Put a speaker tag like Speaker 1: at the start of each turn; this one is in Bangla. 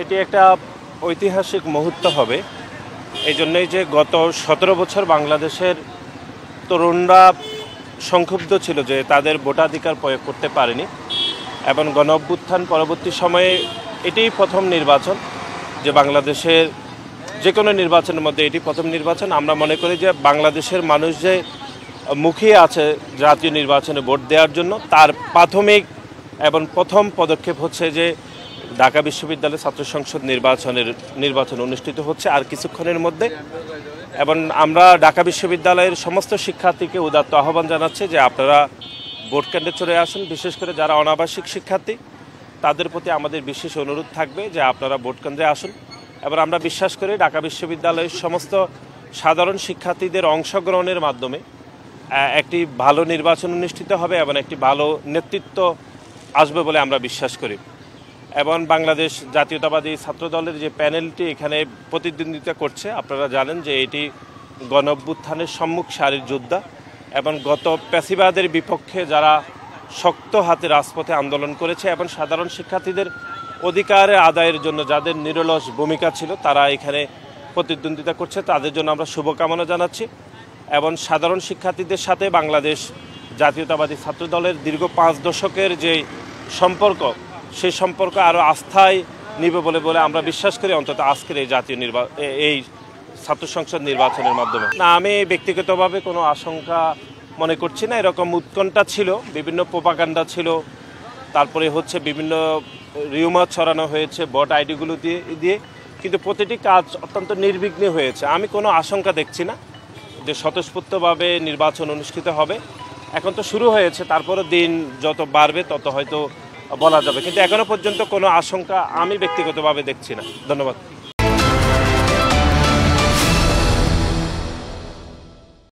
Speaker 1: এটি একটা ঐতিহাসিক মুহূর্ত হবে। এই জন্যই যে গত ১৭ বছর বাংলাদেশের তরুণরা সংক্ষুব্ধ ছিল যে তাদের ভোটাধিকার প্রয়োগ করতে পারেনি, এবং গণ অভ্যুত্থান পরবর্তী সময়ে এটিই প্রথম নির্বাচন যে বাংলাদেশের যে কোনো নির্বাচনের মধ্যে এটি প্রথম নির্বাচন। আমরা মনে করি যে বাংলাদেশের মানুষ যে মুখিয়ে আছে জাতীয় নির্বাচনে ভোট দেওয়ার জন্য, তার প্রাথমিক এবং প্রথম পদক্ষেপ হচ্ছে যে ঢাকা বিশ্ববিদ্যালয় ছাত্র সংসদ নির্বাচন অনুষ্ঠিত হচ্ছে আর কিছুক্ষণের মধ্যে। এবং আমরা ঢাকা বিশ্ববিদ্যালয়ের সমস্ত শিক্ষার্থীকে উদাত্ত আহ্বান জানাচ্ছি যে আপনারা ভোট কেন্দ্রে চলে আসুন। বিশেষ করে যারা অনাবাসিক শিক্ষার্থী, তাদের প্রতি আমাদের বিশেষ অনুরোধ থাকবে যে আপনারা ভোট কেন্দ্রে আসুন। এবার আমরা বিশ্বাস করি ঢাকা বিশ্ববিদ্যালয়ের সমস্ত সাধারণ শিক্ষার্থীদের অংশগ্রহণের মাধ্যমে একটি ভালো নির্বাচন অনুষ্ঠিত হবে এবং একটি ভালো নেতৃত্ব আসবে বলে আমরা বিশ্বাস করি। এবং বাংলাদেশ জাতীয়তাবাদী ছাত্রদলের যে প্যানেলটি এখানে প্রতিদ্বন্দ্বিতা করছে, আপনারা জানেন যে এটি গণ অভ্যুত্থানের সম্মুখ সারির যোদ্ধা এবং গত প্যাসিবাদের বিপক্ষে যারা শক্ত হাতে রাজপথে আন্দোলন করেছে এবং সাধারণ শিক্ষার্থীদের অধিকারের আদায়ের জন্য যাদের নিরলস ভূমিকা ছিল, তারা এখানে প্রতিদ্বন্দ্বিতা করছে। তাদের জন্য আমরা শুভকামনা জানাচ্ছি। এবং সাধারণ শিক্ষার্থীদের সাথে বাংলাদেশ জাতীয়তাবাদী ছাত্রদলের দীর্ঘ 5 দশকের যে সম্পর্ক, সেই সম্পর্ক আরও আস্থায় নিবে বলে আমরা বিশ্বাস করি, অন্তত আজকের এই এই ছাত্র সংসদ নির্বাচনের মাধ্যমে। না, আমি ব্যক্তিগতভাবে কোনো আশঙ্কা মনে করছি না। এরকম উৎকণ্ঠা ছিল, বিভিন্ন প্রোপাগান্ডা ছিল, তারপরে হচ্ছে বিভিন্ন রিউমার ছড়ানো হয়েছে ভোট আইডিগুলো দিয়ে, কিন্তু প্রতিটি কাজ অত্যন্ত নির্বিঘ্নে হয়েছে। আমি কোনো আশঙ্কা দেখছি না যে স্বতঃস্ফূর্তভাবে নির্বাচন অনুষ্ঠিত হবে। এখন তো শুরু হয়েছে, তারপরে দিন যত বাড়বে তত হয়তো বলা যাবে, কিন্তু এখনো পর্যন্ত কোনো আশঙ্কা আমি ব্যক্তিগতভাবে দেখছি না। ধন্যবাদ।